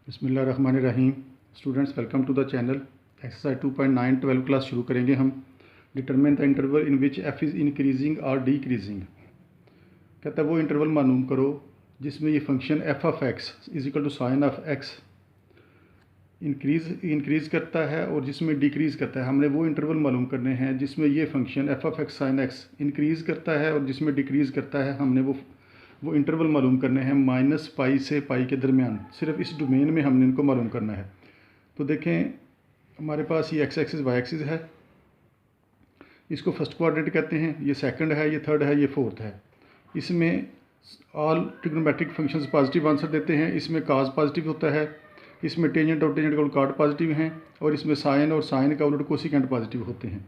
बिस्मिल्लाहिर्रहमानिर्रहीम। Students, welcome to the channel. Exercise 2.9 12 class शुरू करेंगे हम। Determine the interval in which F is increasing और डिक्रीजिंग। कहता है वो इंटरवल मालूम करो जिसमें ये function F of x is equal to sine of X increase करता है और जिसमें डिक्रीज़ करता है। हमने वो इंटरवल मालूम करने हैं जिसमें ये function F of x sine x increase करता है और जिसमें डिक्रीज़ करता है। हमने वो इंटरवल मालूम करने हैं माइनस पाई से पाई के दरमियान। सिर्फ इस डोमेन में हमने इनको मालूम करना है। तो देखें, हमारे पास ये एक्स एक्सिस वाई एक्सिस है, इसको फर्स्ट क्वाड्रेंट कहते हैं, ये सेकंड है, ये थर्ड है, ये फोर्थ है। इसमें all trigonometric functions positive answer देते हैं। इसमें काज पॉजिटिव होता है, इसमें टेंजेंट और टेंजेंट का उलट कॉट पॉजिटिव हैं और इसमें साइन और साइन का उलट कोसिकेंट पॉजिटिव होते हैं।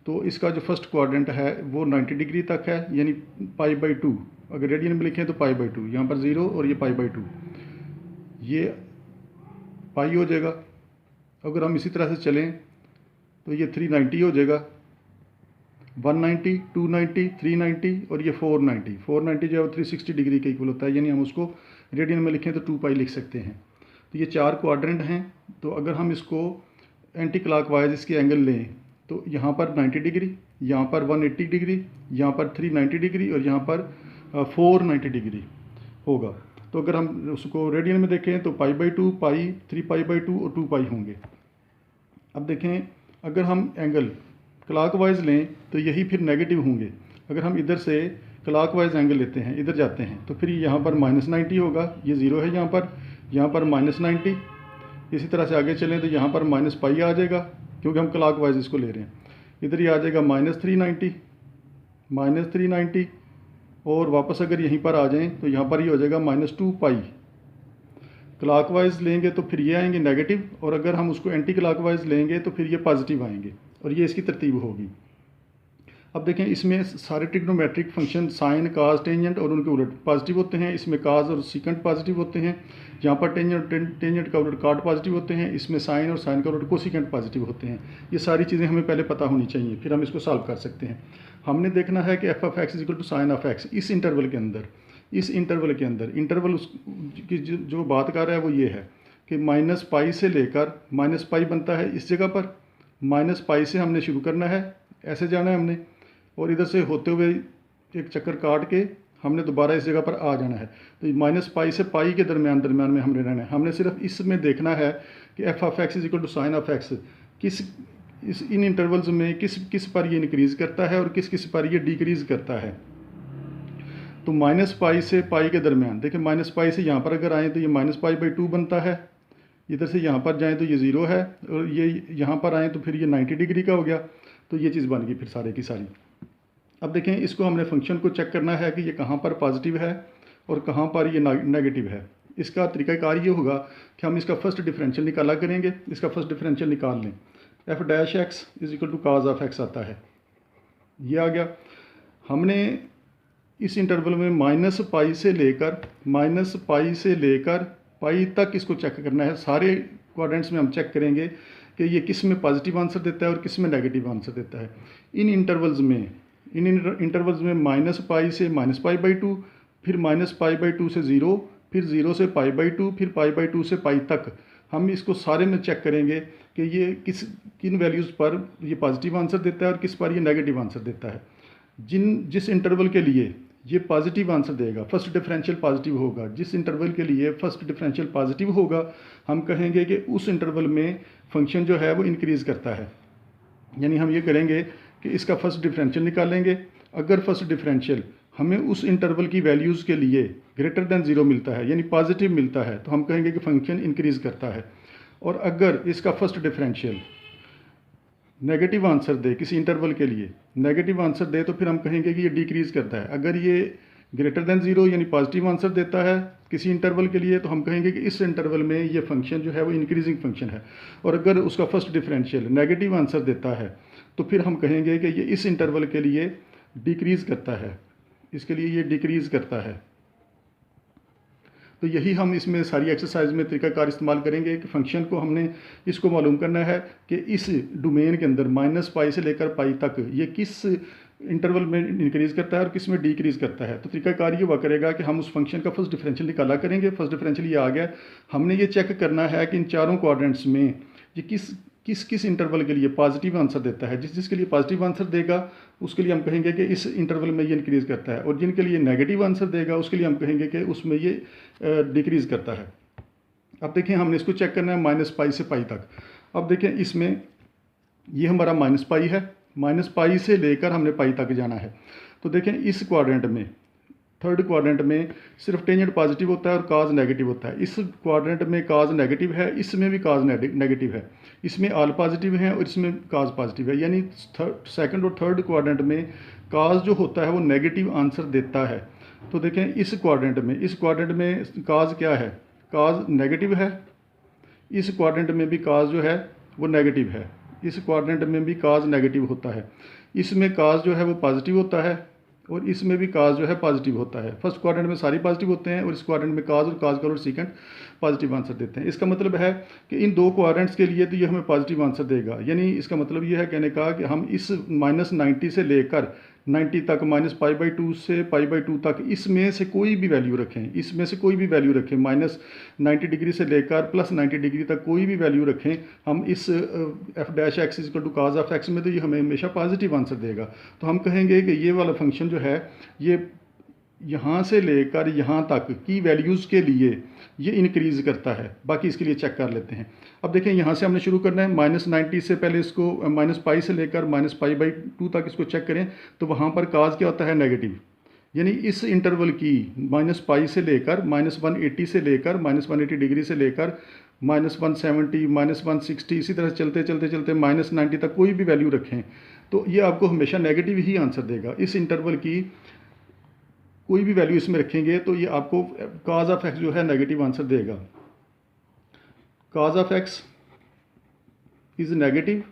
तो इसका जो फर्स्ट क्वाड्रेंट है वो 90 डिग्री तक है, यानी पाई/2। अगर रेडियन में लिखें तो पाई/2, यहाँ पर 0 और ये पाई/2, ये पाई हो जाएगा। अगर हम इसी तरह से चलें तो ये 390 हो जाएगा, 190, 290, 390 और ये 490। 490 जो है वो 360 डिग्री के इक्वल होता है, यानी हम उसको रेडियन में लिखें तो 2 पाई लिख सकते हैं। तो ये 4 क्वाड्रेंट हैं। तो अगर हम इसको एंटी क्लॉकवाइज इसके एंगल लें तो यहाँ पर 90 डिग्री, यहाँ पर 180 डिग्री, यहाँ पर 390 डिग्री और यहाँ पर 490 डिग्री होगा। तो अगर हम उसको रेडियन में देखें तो पाई/2, पाई, 3 पाई/2 और 2 पाई होंगे। अब देखें, अगर हम एंगल क्लॉकवाइज लें तो यही फिर नेगेटिव होंगे। अगर हम इधर से क्लॉकवाइज एंगल लेते हैं, इधर जाते हैं, तो फिर यहाँ पर -90 होगा, ये 0 है यहाँ पर -90। इसी तरह से आगे चलें तो यहाँ पर माइनस पाई आ जाएगा, क्योंकि हम क्लॉकवाइज इसको ले रहे हैं। इधर ही आ जाएगा -390 और वापस अगर यहीं पर आ जाएं तो यहाँ पर ही हो जाएगा -2 पाई। क्लॉकवाइज लेंगे तो फिर ये आएंगे नेगेटिव, और अगर हम उसको एंटी क्लॉकवाइज लेंगे तो फिर ये पॉजिटिव आएंगे, और ये इसकी तरतीब होगी। अब देखें, इसमें सारे ट्रिग्नोमेट्रिक फंक्शन साइन, काज, टेंजेंट और उनके उलट पॉजिटिव होते हैं। इसमें काज और सीकेंट पॉजिटिव होते हैं। यहाँ पर टेंजेंट का उलट कॉट पॉजिटिव होते हैं। इसमें साइन और साइन का उलट कोसिकेंट पॉजिटिव होते हैं। ये सारी चीज़ें हमें पहले पता होनी चाहिए, फिर हम इसको सॉल्व कर सकते हैं। हमने देखना है कि F of x is equal to sine of X. इस इंटरवल के अंदर इंटरवल की जो बात कर रहा है वो ये है कि माइनस पाई से लेकर, माइनस पाई बनता है इस जगह पर, माइनस पाई से हमने शुरू करना है, ऐसे जाना है हमने, और इधर से होते हुए एक चक्कर काट के हमने दोबारा इस जगह पर आ जाना है। तो माइनस पाई से पाई के दरमियान में हमने रहना है। हमने सिर्फ इसमें देखना है कि F of x is equal to sine of X in intervals में किस पर ये इंक्रीज़ करता है और किस पर ये डिक्रीज़ करता है। तो माइनस पाई से पाई के दरमियान, देखिए माइनस पाई से यहाँ पर अगर आएँ तो ये -पाई/2 बनता है, इधर से यहाँ पर जाएँ तो ये 0 है, और ये यहाँ पर आएँ तो फिर ये 90 डिग्री का हो गया। तो ये चीज़ बन गई फिर सारे की सारी। अब देखें, इसको हमने फंक्शन को चेक करना है कि ये कहाँ पर पॉजिटिव है और कहाँ पर ये नेगेटिव है। इसका तरीकाकार ये होगा कि हम इसका फर्स्ट डिफरेंशियल निकाला करेंगे। इसका फर्स्ट डिफरेंशियल निकाल लें, f' is equal to cos of X आता है, ये आ गया। हमने इस इंटरवल में माइनस पाई से लेकर पाई तक इसको चेक करना है। सारे क्वाड्रेंट्स में हम चेक करेंगे कि ये किस में पॉजिटिव आंसर देता है और किस में नेगेटिव आंसर देता है। इन इंटरवल्स में माइनस पाई से -पाई/2, फिर -पाई/2 से 0, फिर 0 से पाई/2, फिर पाई/2 से पाई तक हम इसको सारे में चेक करेंगे कि ये किन वैल्यूज़ पर ये पॉजिटिव आंसर देता है और किस पर ये नेगेटिव आंसर देता है। जिस इंटरवल के लिए ये पॉजिटिव आंसर देगा, फर्स्ट डिफरेंशियल पॉजिटिव होगा, जिस इंटरवल के लिए फर्स्ट डिफरेंशियल पॉजिटिव होगा, हम कहेंगे कि उस इंटरवल में फंक्शन जो है वो इंक्रीज़ करता है। यानी हम ये करेंगे कि इसका फर्स्ट डिफरेंशियल निकालेंगे। अगर फर्स्ट डिफरेंशियल हमें उस इंटरवल की वैल्यूज़ के लिए ग्रेटर दैन 0 मिलता है, यानी पॉजिटिव मिलता है, तो हम कहेंगे कि फंक्शन इंक्रीज़ करता है। और अगर इसका फर्स्ट डिफरेंशियल नेगेटिव आंसर दे, किसी इंटरवल के लिए नेगेटिव आंसर दे, तो फिर हम कहेंगे कि ये डिक्रीज़ करता है। अगर ये ग्रेटर दैन 0 यानी पॉजिटिव आंसर देता है किसी इंटरवल के लिए, तो हम कहेंगे कि इस इंटरवल में ये फंक्शन जो है वो इंक्रीजिंग फंक्शन है। और अगर उसका फर्स्ट डिफरेंशियल नेगेटिव आंसर देता है तो फिर हम कहेंगे कि ये इस इंटरवल के लिए डिक्रीज़ करता है, इसके लिए ये डिक्रीज़ करता है। तो यही हम इसमें सारी एक्सरसाइज में तरीकाकार इस्तेमाल करेंगे कि फंक्शन को हमने इसको मालूम करना है कि इस डोमेन के अंदर माइनस पाई से लेकर पाई तक ये किस इंटरवल में इंक्रीज़ करता है और किस में डिक्रीज़ करता है। तो तरीकाकार ये हुआ करेगा कि हम उस फंक्शन का फर्स्ट डिफरेंशियल निकाला करेंगे। फर्स्ट डिफरेंशियल ये आ गया, हमने ये चेक करना है कि इन चारों क्वाड्रेंट्स में ये किस इंटरवल के लिए पॉजिटिव आंसर देता है। जिसके लिए पॉजिटिव आंसर देगा उसके लिए हम कहेंगे कि इस इंटरवल में ये इंक्रीज़ करता है, और जिनके लिए नेगेटिव आंसर देगा उसके लिए हम कहेंगे कि उसमें ये डिक्रीज़ करता है। अब देखें, हमने इसको चेक करना है -π से π तक। अब देखें, इसमें ये हमारा -π है, -π से लेकर हमने π तक जाना है। तो देखें, इस क्वाड्रेंट में, थर्ड क्वाड्रेंट में सिर्फ टेंजेंट पॉजिटिव होता है और काज नेगेटिव होता है। इस क्वाड्रेंट में काज नेगेटिव है, इसमें भी काज नेगेटिव है, इसमें ऑल पॉजिटिव है और इसमें काज पॉजिटिव है। यानी सेकंड और थर्ड क्वाड्रेंट में काज जो होता है वो नेगेटिव आंसर देता है। तो देखें, इस क्वाड्रेंट में काज क्या है, काज नेगेटिव है। इस क्वाड्रेंट में भी काज जो है वो नेगेटिव है, इस क्वाड्रेंट में भी काज नेगेटिव होता है। इसमें काज जो है वो पॉजिटिव होता है और इसमें भी काज जो है पॉजिटिव होता है। फर्स्ट क्वाड्रेंट में सारी पॉजिटिव होते हैं और इस क्वाड्रेंट में काज और सेकंड पॉजिटिव आंसर देते हैं। इसका मतलब है कि इन दो क्वाड्रेंट्स के लिए तो ये हमें पॉजिटिव आंसर देगा। यानी इसका मतलब ये है कहने का कि हम इस -90 से लेकर 90 तक, -π/2 से π/2 तक, इसमें से कोई भी वैल्यू रखें, -90 डिग्री से लेकर +90 डिग्री तक कोई भी वैल्यू रखें, हम इस f'(x = cos of x) में तो ये हमें हमेशा पॉजिटिव आंसर देगा। तो हम कहेंगे कि ये वाला फंक्शन जो है ये यहाँ से लेकर यहाँ तक की वैल्यूज़ के लिए ये इंक्रीज़ करता है। बाकी इसके लिए चेक कर लेते हैं। अब देखें, यहाँ से हमने शुरू करना है, -90 से पहले इसको -π से लेकर -π/2 तक इसको चेक करें। तो वहाँ पर काज क्या होता है, नेगेटिव। यानी इस इंटरवल की -π से लेकर -180 से लेकर -180 डिग्री से लेकर -170 -160 इसी तरह चलते -90 तक कोई भी वैल्यू रखें तो ये आपको हमेशा नेगेटिव ही आंसर देगा। इस इंटरवल की कोई भी वैल्यू इसमें रखेंगे तो ये आपको काज ऑफ एक्स जो है नेगेटिव आंसर देगा। Cos of x is negative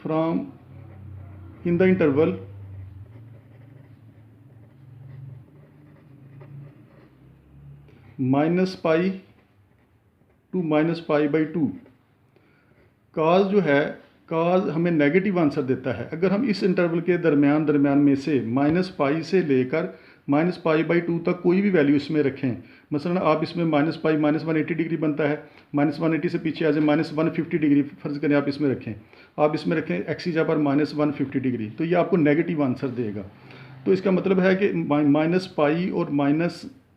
from in the interval -π to -π/2। Cos जो है, काज हमें नेगेटिव आंसर देता है। अगर हम इस इंटरवल के दरमियान में से -π से लेकर -π/2 तक कोई भी वैल्यू इसमें रखें, मसलन आप इसमें -π -180 डिग्री बनता है, -180 से पीछे आ जाए -150 डिग्री फ़र्ज़ करें आप इसमें रखें, एक्स की जगह पर -150 डिग्री, तो ये आपको नेगेटिव आंसर देगा। तो इसका मतलब है कि -π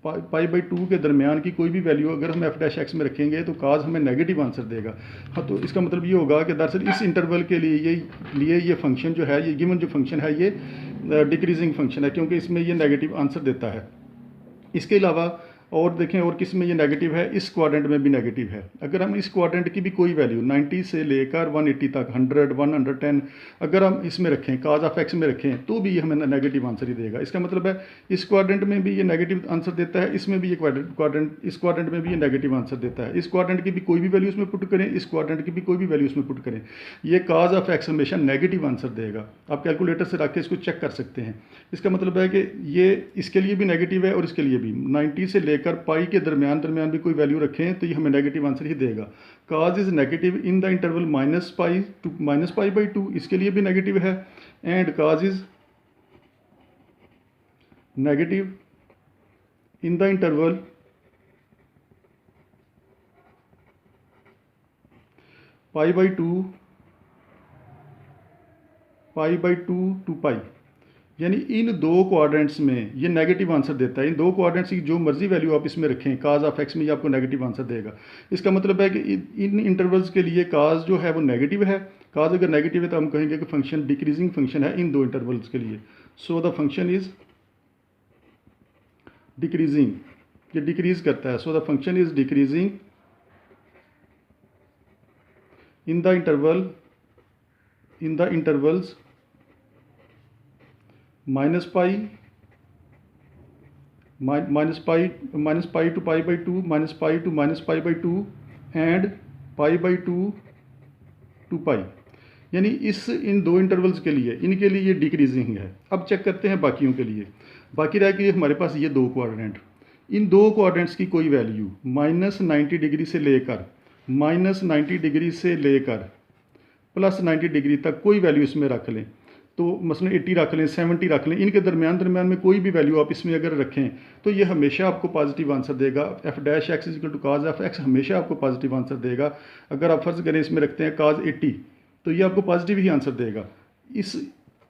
और -π/2 के दरमियान की कोई भी वैल्यू अगर हम f'(x) में रखेंगे तो काज हमें नेगेटिव आंसर देगा। हाँ, तो इसका मतलब ये होगा कि दरअसल इस इंटरवल के लिए ये फंक्शन जो है, ये गिवन जो फंक्शन है ये डिक्रीजिंग फंक्शन है, क्योंकि इसमें ये नेगेटिव आंसर देता है। इसके अलावा और देखें, और किस में ये नेगेटिव है, इस क्वाड्रेंट में भी नेगेटिव है। अगर हम इस क्वाड्रेंट की भी कोई वैल्यू 90 से लेकर 180 तक, 100, 110 अगर हम इसमें रखें, काज ऑफ एक्स में रखें, तो भी ये हमें नेगेटिव आंसर ही देगा। इसका मतलब है इस क्वाड्रेंट में भी ये नेगेटिव आंसर देता है, इसमें भी ये इस क्वाड्रेंट में भी ये नेगेटिव आंसर देता है। इस क्वाड्रेंट की भी कोई भी वैल्यू उसमें पुट करें, इस क्वाड्रेंट की भी कोई भी वैल्यू उसमें पुट करें, ये काज ऑफ एक्स हमेशा नेगेटिव आंसर देगा। आप कैलकुलेटर से रख के इसको चेक कर सकते हैं। इसका मतलब है कि ये इसके लिए भी नेगेटिव है और इसके लिए भी। 90 से लेकर पाई के दरमियान भी कोई वैल्यू रखें तो ये हमें नेगेटिव आंसर ही देगा। Cos is negative in the interval -π to -π/2, इसके लिए भी नेगेटिव है। And cos is negative in the interval π/2 to π, यानी इन दो क्वाड्रेंट्स में ये नेगेटिव आंसर देता है। इन दो क्वाड्रेंट्स की जो मर्जी वैल्यू आप इसमें रखें, काज ऑफ एक्स में ये आपको नेगेटिव आंसर देगा। इसका मतलब है कि इन इंटरवल्स के लिए काज जो है वो नेगेटिव है। काज अगर नेगेटिव है तो हम कहेंगे कि फंक्शन डिक्रीजिंग फंक्शन है इन दो इंटरवल्स के लिए। So the function is decreasing, ये डिक्रीज करता है। So the function is decreasing in the intervals -π to π/2, -π to -π/2 and π/2 to π, यानी इन दो इंटरवल्स के लिए इनके लिए ये डिक्रीजिंग है। अब चेक करते हैं बाकियों के लिए। बाकी रह गई हमारे पास ये दो क्वाड्रेंट। इन दो क्वाड्रेंट्स की कोई वैल्यू -90 डिग्री से लेकर प्लस 90 डिग्री तक कोई वैल्यू इसमें रख लें, तो मसलन 80 रख लें, 70 रख लें, इनके दरमियान में कोई भी वैल्यू आप इसमें अगर रखें तो ये हमेशा आपको पॉजिटिव आंसर देगा। F dash x is equal to cos F X हमेशा आपको पॉजिटिव आंसर देगा। अगर आप फर्ज करें इसमें रखते हैं काज 80 तो ये आपको पॉजिटिव ही आंसर देगा। इस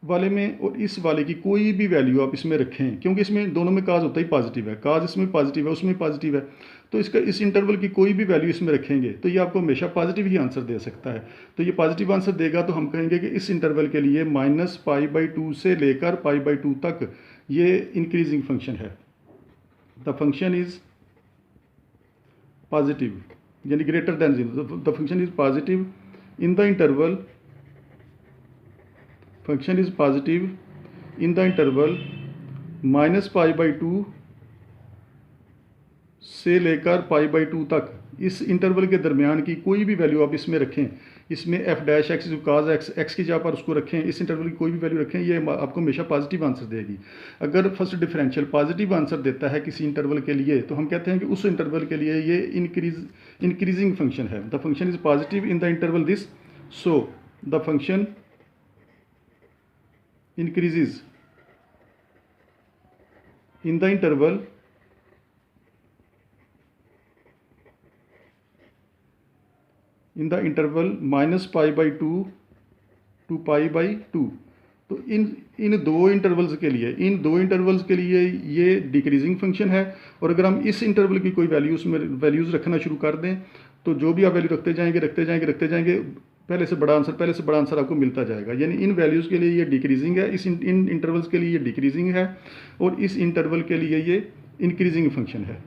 वाले में और इस वाले की कोई भी वैल्यू आप इसमें रखें, क्योंकि इसमें दोनों में काज होता ही पॉजिटिव है, काज इसमें पॉजिटिव है उसमें पॉजिटिव है, तो इसका इस इंटरवल की कोई भी वैल्यू इसमें रखेंगे तो ये आपको हमेशा पॉजिटिव ही आंसर दे सकता है। तो ये पॉजिटिव आंसर देगा तो हम कहेंगे कि इस इंटरवल के लिए -π/2 से लेकर π/2 तक ये इंक्रीजिंग फंक्शन है। द फंक्शन इज पॉजिटिव यानी greater than 0, the function is positive in the interval, function is positive in the interval -π/2 से लेकर π/2 तक। इस इंटरवल के दरमियान की कोई भी वैल्यू आप इसमें रखें, इसमें एफ डैश एक्स काज एक्स की जगह पर उसको रखें, इस इंटरवल की कोई भी वैल्यू रखें, ये आपको हमेशा पॉजिटिव आंसर देगी। अगर फर्स्ट डिफरेंशियल पॉजिटिव आंसर देता है किसी इंटरवल के लिए तो हम कहते हैं कि उस इंटरवल के लिए ये इंक्रीजिंग फंक्शन है। The function is positive in the interval this, so the function increases in the interval -π/2 to π/2। तो इन दो इंटरवल्स के लिए ये डिक्रीजिंग फंक्शन है, और अगर हम इस इंटरवल की कोई वैल्यूज़ रखना शुरू कर दें तो जो भी आप वैल्यू रखते जाएंगे पहले से बड़ा आंसर आपको मिलता जाएगा। यानी इन वैल्यूज़ के लिए ये डिक्रीजिंग है, इन इंटरवल्स के लिए ये डिक्रीजिंग है, और इस इंटरवल के लिए ये इंक्रीजिंग फंक्शन है।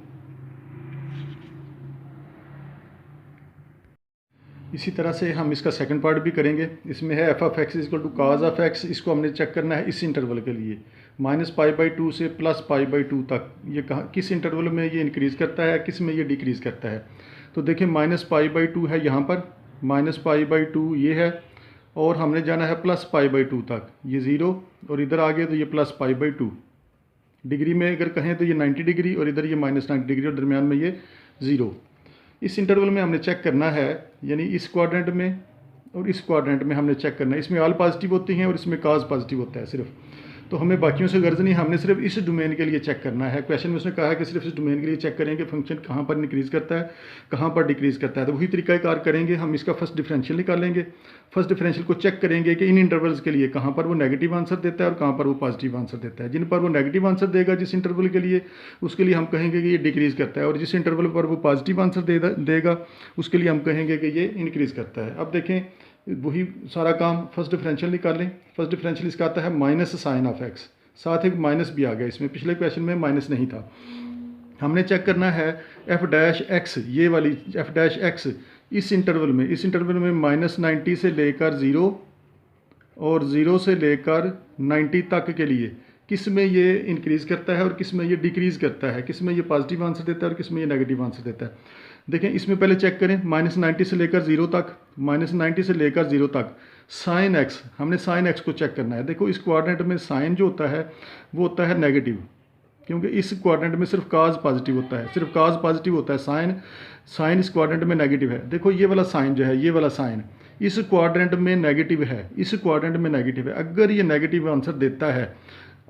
इसी तरह से हम इसका सेकंड पार्ट भी करेंगे। इसमें है F of x is equal to cos of X, इसको हमने चेक करना है इस इंटरवल के लिए -π/2 से +π/2 तक। ये किस इंटरवल में ये इंक्रीज़ करता है, किस में ये डिक्रीज़ करता है। तो देखिए -π/2 है यहाँ पर, -π/2 ये है, और हमने जाना है +π/2 तक, ये 0, और इधर आ गए तो ये +π/2। डिग्री में अगर कहें तो ये 90 डिग्री और इधर ये -90 डिग्री और दरमियान में ये 0। इस इंटरवल में हमने चेक करना है, यानी इस क्वाड्रेंट में और इस क्वाड्रेंट में हमने चेक करना है। इसमें ऑल पॉजिटिव होती हैं और इसमें काज पॉजिटिव होता है सिर्फ, तो हमें बाकियों से गर्ज नहीं, हमने सिर्फ इस डोमेन के लिए चेक करना है। क्वेश्चन में उसने कहा है कि सिर्फ इस डोमेन के लिए चेक करेंगे फंक्शन कहाँ पर इंक्रीज़ करता है, कहाँ पर डिक्रीज़ करता है। तो वही तरीक़ाकार करेंगे, हम इसका फर्स्ट डिफरेंशियल निकालेंगे, फर्स्ट डिफरेंशियल को चेक करेंगे कि इन इंटरवल्स के लिए कहाँ पर वो नेगेटिव आंसर देता है और कहाँ पर वो पॉजिटिव आंसर देता है। जिन पर वो नेगेटिव आंसर देगा जिस इंटरवल के लिए, उसके लिए हम कहेंगे कि ये डिक्रीज़ करता है, और जिस इंटरवल पर वो पॉजिटिव आंसर देगा उसके लिए हम कहेंगे कि ये इंक्रीज़ करता है। अब देखें वही सारा काम, फर्स्ट डिफरेंशियल निकालें। फर्स्ट डिफरेंशियल इसका आता है -sin ऑफ एक्स, साथ एक माइनस भी आ गया इसमें, पिछले क्वेश्चन में माइनस नहीं था। हमने चेक करना है एफ डैश एक्स, ये वाली एफ डैश एक्स इस इंटरवल में -90 से लेकर 0 और 0 से लेकर 90 तक के लिए किस में ये इंक्रीज़ करता है और किस में ये डिक्रीज़ करता है, किस में ये पॉजिटिव आंसर देता है और किस में ये नेगेटिव आंसर देता है। देखें इसमें पहले चेक करें -90 से लेकर 0 तक, -90 से लेकर 0 तक साइन एक्स, हमने साइन एक्स को चेक करना है। देखो इस क्वाड्रेंट में साइन जो होता है वो होता है नेगेटिव, क्योंकि इस क्वाड्रेंट में सिर्फ काज पॉजिटिव होता है, सिर्फ काज पॉजिटिव होता है, साइन इस क्वाड्रेंट में नेगेटिव है। देखो ये वाला साइन जो है, ये वाला साइन इस क्वाड्रेंट में नेगेटिव है, इस क्वाड्रेंट में नेगेटिव है। अगर ये नेगेटिव आंसर देता है,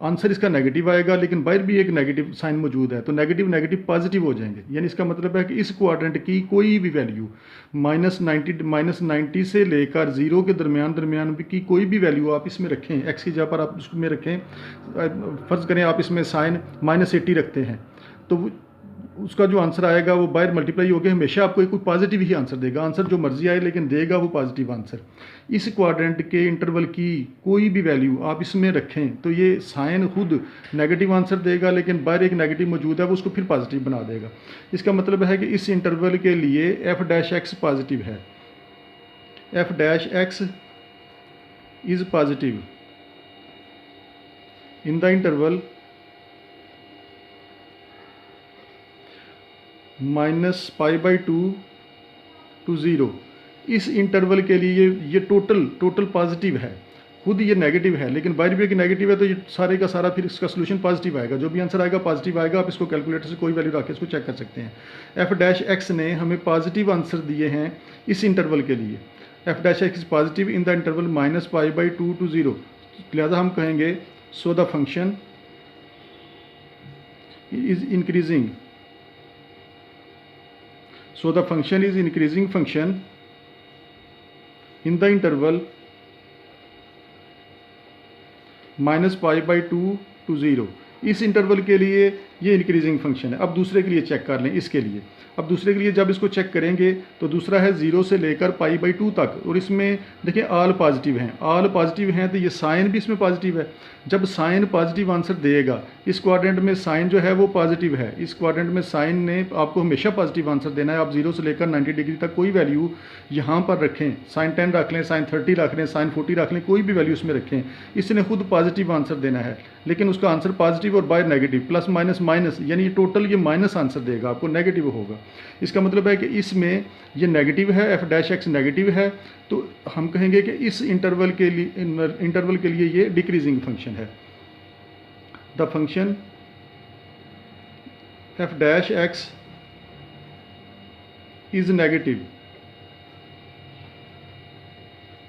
आंसर इसका नेगेटिव आएगा, लेकिन बाहर भी एक नेगेटिव साइन मौजूद है, तो नेगेटिव नेगेटिव पॉजिटिव हो जाएंगे। यानी इसका मतलब है कि इस क्वाड्रेंट की कोई भी वैल्यू -90 से लेकर 0 के दरमियान की कोई भी वैल्यू आप इसमें रखें, एक्स की जगह पर आप उसमें रखें, फ़र्ज़ करें आप इसमें साइन -80 रखते हैं, तो उसका जो आंसर आएगा वो बाहर मल्टीप्लाई होकर हमेशा आपको कोई पॉजिटिव ही आंसर देगा। आंसर जो मर्जी आए लेकिन देगा वो पॉजिटिव आंसर। इस क्वाड्रेंट के इंटरवल की कोई भी वैल्यू आप इसमें रखें तो ये साइन खुद नेगेटिव आंसर देगा, लेकिन बाहर एक नेगेटिव मौजूद है वो उसको फिर पॉजिटिव बना देगा। इसका मतलब है कि इस इंटरवल के लिए एफ डैश एक्स पॉजिटिव है, f dash x is positive in the interval -π/2 to 0। इस इंटरवल के लिए ये टोटल पॉजिटिव है, खुद ये नेगेटिव है लेकिन बाहर भी एक नेगेटिव है, तो ये सारे का सारा फिर इसका सोल्यूशन पॉजिटिव आएगा। जो भी आंसर आएगा पॉजिटिव आएगा। आप इसको कैलकुलेटर से कोई वैल्यू रख के इसको चेक कर सकते हैं। एफ डैश एक्स ने हमें पॉजिटिव आंसर दिए हैं इस इंटरवल के लिए। F dash x is positive in the interval -π/2 to 0, लिहाजा हम कहेंगे so the function is increasing, so the function is increasing function in the interval -π/2 to 0। इस इंटरवल के लिए ये इंक्रीजिंग फंक्शन है। अब दूसरे के लिए चेक कर लें। इसके लिए अब दूसरे के लिए जब इसको चेक करेंगे तो दूसरा है 0 से लेकर π/2 तक, और इसमें देखिए ऑल पॉजिटिव हैं, ऑल पॉजिटिव हैं तो ये साइन भी इसमें पॉजिटिव है। जब साइन पॉजिटिव आंसर देगा, इस क्वाड्रेंट में साइन जो है वो पॉजिटिव है, इस क्वाड्रेंट में साइन ने आपको हमेशा पॉजिटिव आंसर देना है। आप 0 से लेकर 90 डिग्री तक कोई वैल्यू यहाँ पर रखें, साइन 10 रख लें, साइन 30 रख लें, साइन 40 रख लें, कोई भी वैल्यू इसमें रखें, इसने खुद पॉजिटिव आंसर देना है। लेकिन उसका आंसर पॉजिटिव और by negative, plus minus minus, यानी टोटल ये माइनस आंसर देगा, आपको नेगेटिव होगा। इसका मतलब है कि इसमें ये नेगेटिव है, एफ डैश एक्स नेगेटिव है, तो हम कहेंगे कि इस इंटरवल के लिए ये डिक्रीजिंग फंक्शन है। The function f dash x is negative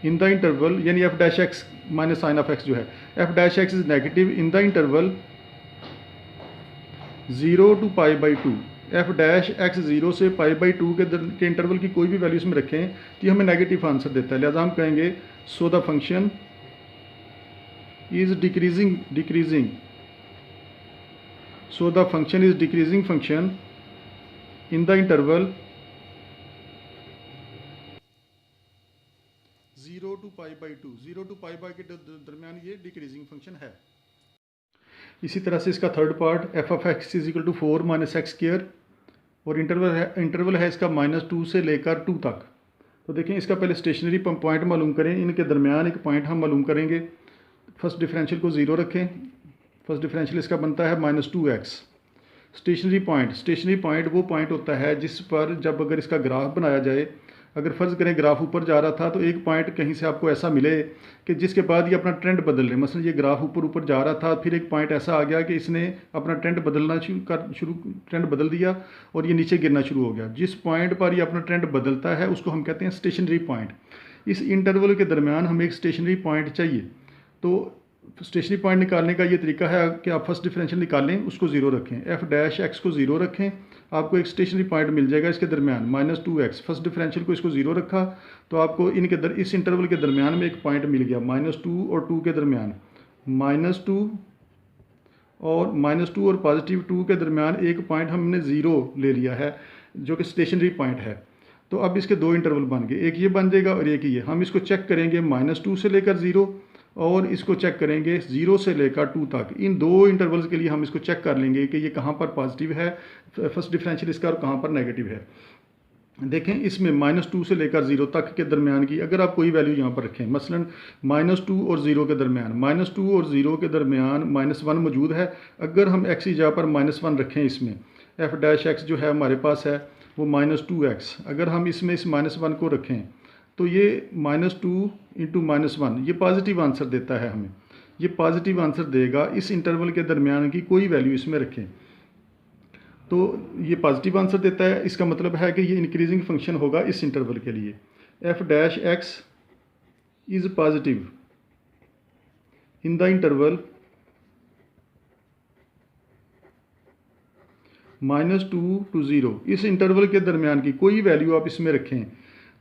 in the interval, यानी f dash x minus sine of x जो है, f dash x is negative in the interval 0 to π/2। F dash x 0 से π/2 के interval की कोई भी value इसमें रखें तो ये हमें नेगेटिव आंसर देता है। लिहाजा हम कहेंगे so the function is decreasing, so the function is decreasing function in the interval 0 to π/2, 0 to π/2 के दरमियान ये डिक्रीजिंग फंक्शन है। इसी तरह से इसका third part F of x is equal to 4 - x², और इंटरवल है इसका -2 से लेकर 2 तक। तो देखें, इसका पहले स्टेशनरी पॉइंट मालूम करें, इनके दरमियान एक पॉइंट हम मालूम करेंगे। फर्स्ट डिफरेंशियल को 0 रखें, फर्स्ट डिफरेंशियल इसका बनता है -2x। स्टेशनरी पॉइंट वो पॉइंट होता है जिस पर जब अगर इसका ग्राफ बनाया जाए, अगर फ़र्ज़ करें ग्राफ ऊपर जा रहा था तो एक पॉइंट कहीं से आपको ऐसा मिले कि जिसके बाद ये अपना ट्रेंड बदल रहे, मसलन ये ग्राफ ऊपर जा रहा था, फिर एक पॉइंट ऐसा आ गया कि इसने अपना ट्रेंड बदल दिया और ये नीचे गिरना शुरू हो गया। जिस पॉइंट पर ये अपना ट्रेंड बदलता है उसको हम कहते हैं स्टेशनरी पॉइंट। इस इंटरवल के दरमियान हमें एक स्टेशनरी पॉइंट चाहिए, तो स्टेशनरी पॉइंट निकालने का ये तरीका है कि आप फर्स्ट डिफरेंशियल निकालें, उसको 0 रखें, एफ डैश एक्स को 0 रखें, आपको एक स्टेशनरी पॉइंट मिल जाएगा इसके दरमियान -2x। फर्स्ट डिफरेंशियल को इसको 0 रखा तो आपको इस इंटरवल के दरमियान में एक पॉइंट मिल गया -2 और 2 के दरमियान, -2 और पॉजिटिव 2 के दरमियान एक पॉइंट हमने 0 ले लिया है जो कि स्टेशनरी पॉइंट है। तो अब इसके दो इंटरवल बन गए, एक ये बन जाएगा और एक ये। हम इसको चेक करेंगे -2 से लेकर 0, और इसको चेक करेंगे 0 से लेकर 2 तक। इन दो इंटरवल्स के लिए हम इसको चेक कर लेंगे कि ये कहाँ पर पॉजिटिव है फर्स्ट डिफरेंशियल इसका और कहाँ पर नेगेटिव है। देखें, इसमें -2 से लेकर 0 तक के दरमियान की अगर आप कोई वैल्यू यहाँ पर रखें, मसलन -2 और 0 के दरमियान, -2 और 0 के दरमियान -1 मौजूद है। अगर हम x की जगह पर -1 रखें, इसमें एफ डैश एक्स जो है हमारे पास है वो -2x, अगर हम इसमें इस -1 को रखें तो ये -2 × -1 ये पॉजिटिव आंसर देता है हमें, ये पॉजिटिव आंसर देगा। इस इंटरवल के दरमियान की कोई वैल्यू इसमें रखें तो ये पॉजिटिव आंसर देता है। इसका मतलब है कि ये इंक्रीजिंग फंक्शन होगा इस इंटरवल के लिए। F dash x is positive in the interval -2 to 0। इस इंटरवल के दरमियान की कोई वैल्यू आप इसमें रखें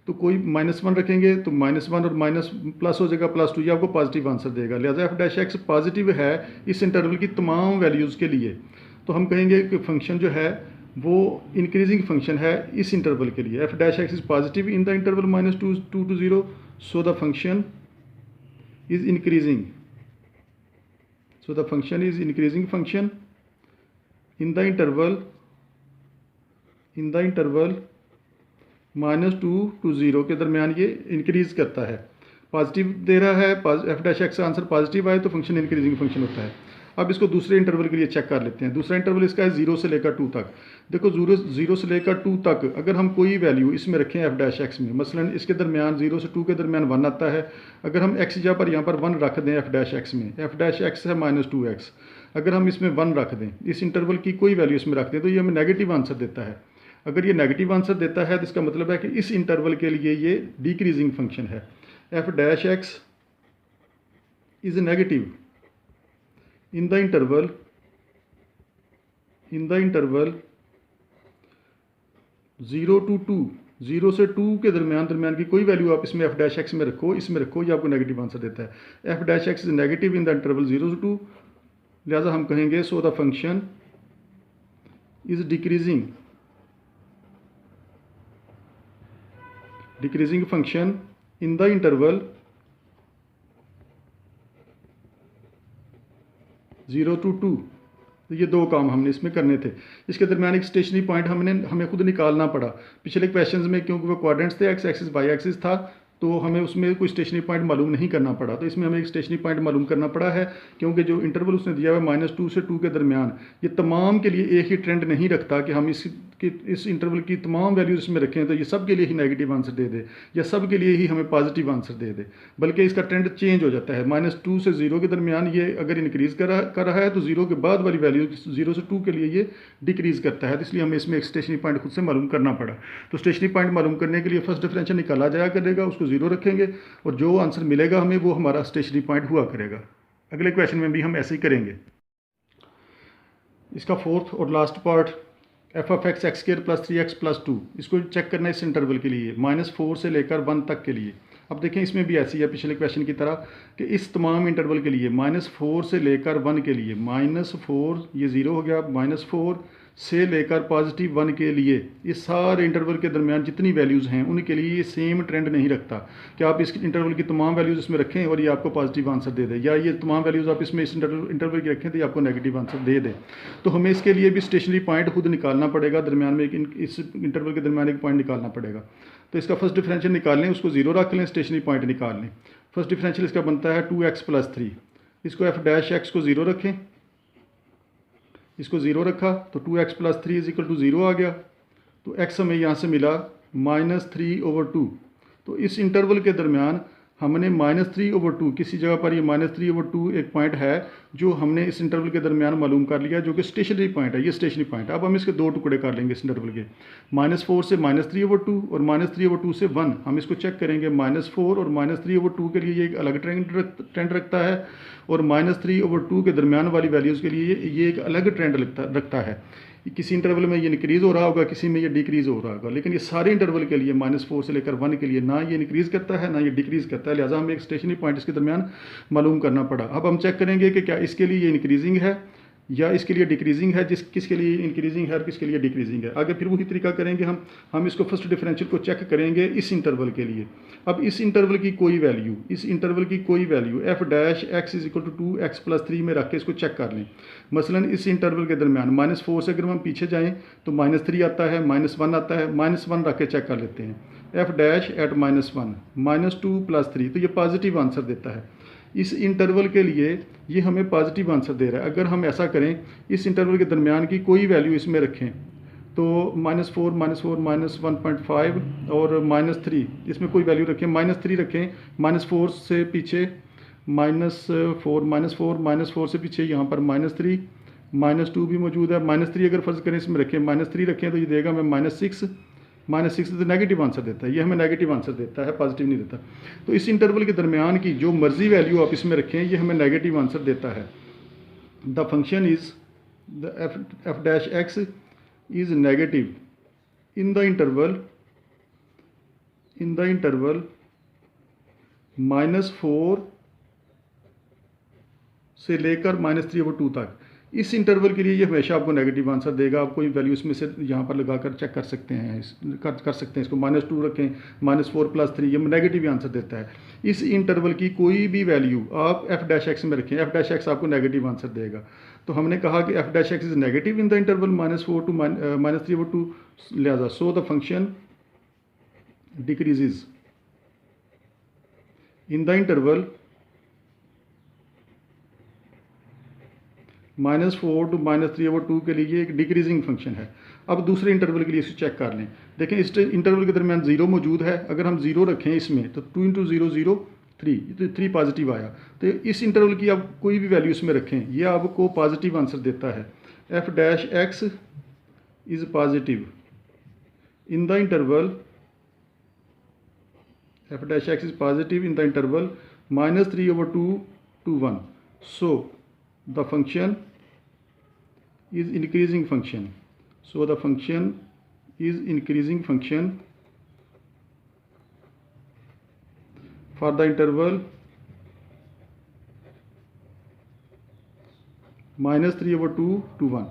तो कोई -1 रखेंगे तो -1 और माइनस प्लस हो जाएगा +2, ये आपको पॉजिटिव आंसर देगा। लिहाजा एफ डैश एक्स पॉजिटिव है इस इंटरवल की तमाम वैल्यूज़ के लिए। तो हम कहेंगे कि फंक्शन जो है वो इंक्रीजिंग फंक्शन है इस इंटरवल के लिए। F dash x is positive in the interval -2 to 0, so the function is increasing, so the function is increasing function in the interval -2 to 0 के दरमियान ये इंक्रीज़ करता है, पॉजिटिव दे रहा है। एफ डैश एक्स का आंसर पॉजिटिव आए तो फंक्शन इंक्रीजिंग फंक्शन होता है। अब इसको दूसरे इंटरवल के लिए चेक कर लेते हैं। दूसरा इंटरवल इसका है 0 से लेकर 2 तक। देखो 0 से लेकर 2 तक अगर हम कोई वैल्यू इसमें रखें एफ डैश एक्स में, मसलन इसके दरमियान 0 से 2 के दरमियान 1 आता है, अगर हम एक्स जगह पर यहाँ पर 1 रख दें एफ डैश एक्स में, एफ डैश एक्स है -2x, अगर हम इसमें 1 रख दें, इस इंटरवल की कोई वैल्यू इसमें रख दें तो ये हमें नेगेटिव आंसर देता है। अगर ये नेगेटिव आंसर देता है तो इसका मतलब है कि इस इंटरवल के लिए ये डिक्रीजिंग फंक्शन है। F dash x is negative in the interval 0 to 2, 0 से 2 के दरमियान की कोई वैल्यू आप इसमें एफ डैश एक्स में रखो, इसमें रखो, ये आपको नेगेटिव आंसर देता है। F dash x is negative in the interval 0 to 2, लिहाजा हम कहेंगे so the function is decreasing function in the interval 0 to 2। तो ये दो काम हमने इसमें करने थे। इसके दरमियान एक स्टेशनरी पॉइंट हमें खुद निकालना पड़ा। पिछले क्वेश्चंस में क्योंकि वो क्वाड्रेंट्स थे, एक्स एक्सिस वाई एक्सिस था, तो हमें उसमें कोई स्टेशनरी पॉइंट मालूम नहीं करना पड़ा। तो इसमें हमें एक स्टेशनरी पॉइंट मालूम करना पड़ा है, क्योंकि जो इंटरवल उसने दिया हुआ -2 से 2 के दरमियान, ये तमाम के लिए एक ही ट्रेंड नहीं रखता कि हम इस इंटरवल की तमाम वैल्यूज इसमें रखें तो ये सब के लिए ही नेगेटिव आंसर दे दे या सब के लिए ही हमें पॉजिटिव आंसर दे दे, बल्कि इसका ट्रेंड चेंज हो जाता है। -2 से 0 के दरमियान ये अगर इंक्रीज़ कर रहा है तो 0 के बाद वाली वैल्यू 0 से 2 के लिए ये डिक्रीज़ करता है। तो इसलिए हमें इसमें एक स्टेशनरी पॉइंट खुद से मालूम करना पड़ा। तो स्टेशनरी पॉइंट मालूम करने के लिए फर्स्ट डिफरेंशियल निकाला जाया करेगा, उसको 0 रखेंगे और जो आंसर मिलेगा हमें वो हमारा स्टेशनरी पॉइंट हुआ करेगा। अगले क्वेश्चन में भी हम ऐसे ही करेंगे। इसका फोर्थ और last part F of x x square plus 3x plus 2, इसको चेक करना है इस इंटरवल के लिए -4 से लेकर 1 तक के लिए। अब देखें इसमें भी ऐसी है पिछले क्वेश्चन की तरह कि इस तमाम इंटरवल के लिए -4 से लेकर 1 के लिए, -4 ये 0 हो गया, -4 से लेकर +1 के लिए, ये सारे इंटरवल के दरमियान जितनी वैल्यूज़ हैं उनके लिए ये सेम ट्रेंड नहीं रखता कि आप इस इंटरवल की तमाम वैल्यूज़ इसमें रखें और ये आपको पॉजिटिव आंसर दे दे, या ये तमाम वैल्यूज़ आप इसमें इस इंटरवल की रखें तो ये आपको नेगेटिव आंसर दे दे। तो हमें इसके लिए भी स्टेशनरी पॉइंट खुद निकालना पड़ेगा, दरमियान में इस इंटरवल के दरमियान एक पॉइंट निकालना पड़ेगा। तो इसका फर्स्ट डिफरेंशियल निकाल लें, उसको 0 रख लें, स्टेशनरी पॉइंट निकाल लें। फर्स्ट डिफरेंशियल इसका बनता है 2x प्लस 3, इसको एफ डैश एक्स को 0 रखें, इसको 0 रखा तो 2x plus 3 is equal to 0 आ गया। तो x हमें यहाँ से मिला -3/2। तो इस इंटरवल के दरमियान हमने -3/2, किसी जगह पर ये -3/2 एक पॉइंट है जो हमने इस इंटरवल के दरमियान मालूम कर लिया, जो कि स्टेशनरी पॉइंट है। ये स्टेशनरी पॉइंट, अब हम इसके दो टुकड़े कर लेंगे इस इंटरवल के, -4 से -3/2 और -3/2 से 1। हम इसको चेक करेंगे, -4 और -3/2 के लिए ये एक अलग ट्रेंड रखता है और -3/2 के दरमियान वाली वैल्यूज़ के लिए ये एक अलग ट्रेंड रखता है। किसी इंटरवल में ये इंक्रीज़ हो रहा होगा, किसी में ये डिक्रीज़ हो रहा होगा, लेकिन ये सारे इंटरवल के लिए -4 से लेकर 1 के लिए ना ये इंक्रीज़ करता है ना ये डिक्रीज़ करता है। लिहाजा हमें एक स्टेशनरी पॉइंट इसके दरमियान मालूम करना पड़ा। अब हम चेक करेंगे कि क्या इसके लिए ये इंक्रीजिंग है या इसके लिए डिक्रीजिंग है, किसके लिए इंक्रीजिंग है और किसके लिए डिक्रीजिंग है। आगे फिर वही तरीका करेंगे, हम इसको फर्स्ट डिफरेंशियल को चेक करेंगे इस इंटरवल के लिए। अब इस इंटरवल की कोई value F dash x is equal to 2x plus 3 में रख के इसको चेक कर लें। मसलन इस इंटरवल के दरमियान -4 से अगर हम पीछे जाएँ तो -3 आता है, -1 आता है, -1 रख के चेक कर लेते हैं। एफ डैश एट -1 -2 प्लस 3, तो ये पॉजिटिव आंसर देता है। इस इंटरवल के लिए ये हमें पॉजिटिव आंसर दे रहा है। अगर हम ऐसा करें, इस इंटरवल के दरमियान की कोई वैल्यू इसमें रखें तो -4 -1.5 और -3, इसमें कोई वैल्यू रखें, -3 रखें, -4 से पीछे -4 से पीछे यहाँ पर -3, -2 भी मौजूद है, -3 अगर फर्ज करें इसमें रखें, -3 रखें तो ये देगा हमें -6 तो नेगेटिव आंसर देता है। ये हमें नेगेटिव आंसर देता है, पॉजिटिव नहीं देता। तो इस इंटरवल के दरमियान की जो मर्जी वैल्यू आप इसमें रखें ये हमें नेगेटिव आंसर देता है। The function is the F dash x is negative in the interval -4 से लेकर -3/2 तक। इस इंटरवल के लिए ये हमेशा आपको नेगेटिव आंसर देगा। आप कोई वैल्यू इसमें से यहाँ पर लगाकर चेक कर सकते हैं, इसको -2 रखें, -4 प्लस 3, ये नेगेटिव आंसर देता है। इस इंटरवल की कोई भी वैल्यू आप एफ डैश एक्स में रखें, एफ डैश एक्स आपको नेगेटिव आंसर देगा। तो हमने कहा कि F dash x is negative in the interval -4 to -3/2, लिहाजा सो the function decreases in the interval -4 to -3/2 के लिए एक डिक्रीजिंग फंक्शन है। अब दूसरे इंटरवल के लिए इसे चेक कर लें। देखें इस इंटरवल के दरमियान 0 मौजूद है, अगर हम 0 रखें इसमें तो 2 × 0 0 3, तो 3 पॉजिटिव आया। तो इस इंटरवल की आप कोई भी वैल्यू इसमें रखें ये आपको पॉजिटिव आंसर देता है। F dash x is positive in the interval f dash x is positive in the interval -3/2 to 1. So the function is increasing function. So the function is increasing function for the interval -3/2 to 1.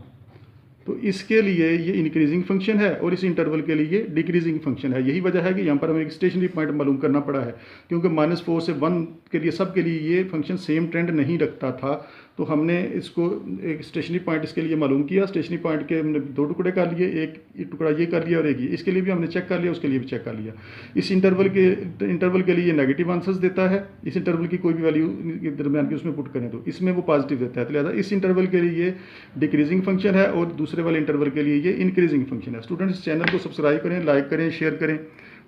तो इसके लिए ये increasing function है और इस interval के लिए decreasing function है। यही वजह है कि यहाँ पर हमें एक स्टेशनरी पॉइंट मालूम करना पड़ा है, क्योंकि -4 से 1 के लिए सब के लिए ये फंक्शन सेम ट्रेंड नहीं रखता था। तो हमने इसको एक स्टेशनरी पॉइंट इसके लिए मालूम किया। स्टेशनरी पॉइंट के हमने 2 टुकड़े कर लिए, एक टुकड़ा ये कर लिया और एक ये। इसके लिए भी हमने चेक कर लिया, उसके लिए भी चेक कर लिया। इस इंटरवल के लिए ये नेगेटिव आंसर्स देता है। इस इंटरवल की कोई भी वैल्यू के दरमियान की उसमें पुट करें तो इसमें वो पॉजिटिव देता है। तो लिहाजा इस इंटरवल के लिए डिक्रीजिंग फंक्शन है और दूसरे वाले इंटरवल के लिए ये इंक्रीजिंग फंक्शन है। स्टूडेंट्स, चैनल को सब्सक्राइब करें, लाइक करें, शेयर करें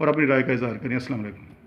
और अपनी राय का इजहार करें। अस्सलाम वालेकुम।